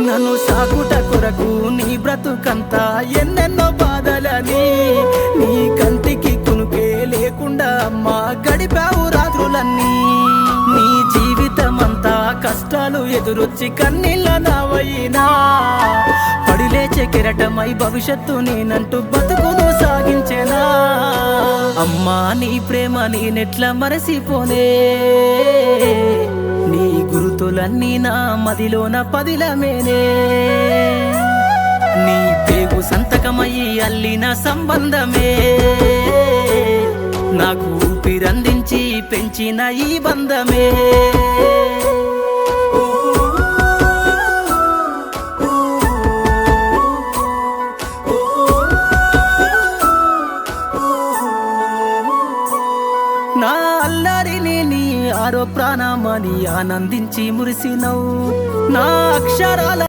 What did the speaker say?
నన్ను సాకుట కొరకు నీ బ్రతుకంతా ఎన్నెన్నో బాధలని నీ కంటికి కునుకే లేకుండా అమ్మా గడిపావు రాత్రులన్నీ నీ జీవితమంతా కష్టాలు ఎదురొచ్చి కన్నీళ్ళ నావయినా పడిలేచే కెరటమై భవిష్యత్తు నేనంటూ బతుకును సాగించేనా అమ్మా నీ ప్రేమ నేనెట్లా మరసిపోనే నీ గురుతులన్నీ నా మదిలోన పదిలమేనే నీ పేగు సంతకమయ్యి అల్లిన సంబంధమే నాకు ఊపిరందించి పెంచిన ఈ బంధమే నా అల్లరిని నీ ఆరో ప్రాణమని ఆనందించి మురిసినవు నా అక్షరాల